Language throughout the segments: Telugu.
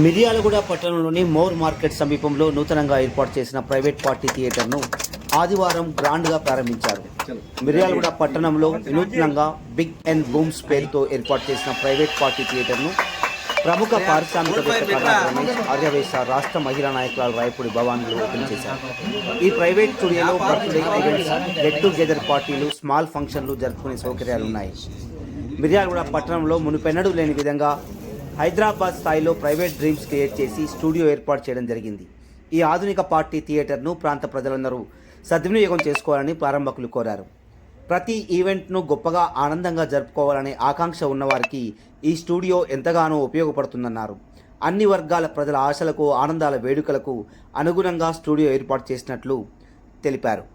మిర్యాలగూడ పట్టణంలోని మోర్ మార్కెట్ సమీపంలో నూతనంగా ఏర్పాటు చేసిన ప్రైవేట్ పార్టీ థియేటర్ను ఆదివారం గ్రాండ్గా ప్రారంభించారు. మిర్యాలగూడ పట్టణంలో వినూత్నంగా బిగ్ అండ్ బూమ్స్ పేరుతో ఏర్పాటు చేసిన ప్రైవేట్ పార్టీ థియేటర్ను ప్రముఖ పారిశ్రామికవేత్త రమేష్ ఆర్యవేశ రాష్ట్ర మహిళా నాయకురాలు రాయపూడి భవానీలు ఓపెన్ చేశారు. ఈ ప్రైవేట్ స్టూడియోలో బర్త్డే ఈవెంట్స్, గెట్ టుగెదర్ పార్టీలు, స్మాల్ ఫంక్షన్లు జరుపుకునే సౌకర్యాలున్నాయి. మిర్యాలగూడ పట్టణంలో మునుపెన్నడూ లేని విధంగా హైదరాబాద్ స్థాయిలో ప్రైవేట్ డ్రీమ్స్ క్రియేట్ చేసి స్టూడియో ఏర్పాటు చేయడం జరిగింది. ఈ ఆధునిక పార్టీ థియేటర్ను ప్రాంత ప్రజలందరూ సద్వినియోగం చేసుకోవాలని ప్రారంభకులు కోరారు. ప్రతి ఈవెంట్ను గొప్పగా ఆనందంగా జరుపుకోవాలనే ఆకాంక్ష ఉన్నవారికి ఈ స్టూడియో ఎంతగానో ఉపయోగపడుతుందన్నారు. అన్ని వర్గాల ప్రజల ఆశలకు, ఆనందాల వేడుకలకు అనుగుణంగా స్టూడియో ఏర్పాటు చేసినట్లు తెలిపారు.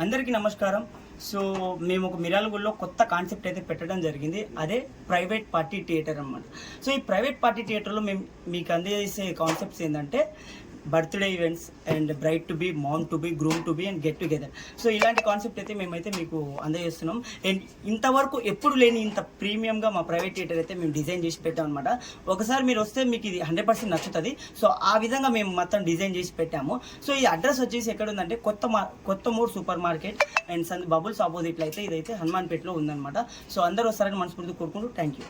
అందరికీ నమస్కారం. సో మేము ఒక మిర్యాలగూడలో కొత్త కాన్సెప్ట్ అయితే పెట్టడం జరిగింది, అదే ప్రైవేట్ పార్టీ థియేటర్ అన్నమాట. సో ఈ ప్రైవేట్ పార్టీ థియేటర్లో మేము మీకు అందజేసే కాన్సెప్ట్స్ ఏంటంటే birthday events and bride to be, mom to be, groom to be and get together. So ఇలాంటి కాన్సెప్ట్ అయితే మేమైతే మీకు అందజేస్తున్నాం. అండ్ ఇంతవరకు ఎప్పుడు లేని ఇంత ప్రీమియంగా మా ప్రైవేట్ థియేటర్ అయితే మేము డిజైన్ చేసి పెట్టాం అనమాట. ఒకసారి మీరు వస్తే మీకు ఇది 100% నచ్చుతుంది. సో ఆ విధంగా మేము మొత్తం డిజైన్ చేసి పెట్టాము. సో ఈ అడ్రస్ వచ్చేసి ఎక్కడ ఉందంటే కొత్త mood super market and bubbles ఆపోజిట్లో అయితే ఇదైతే హనుమాన్పేటలో ఉందన్నమాట. సో అందరూ వస్తారని మనస్ఫూర్తిగా కోరుకుంటూ థ్యాంక్ యూ.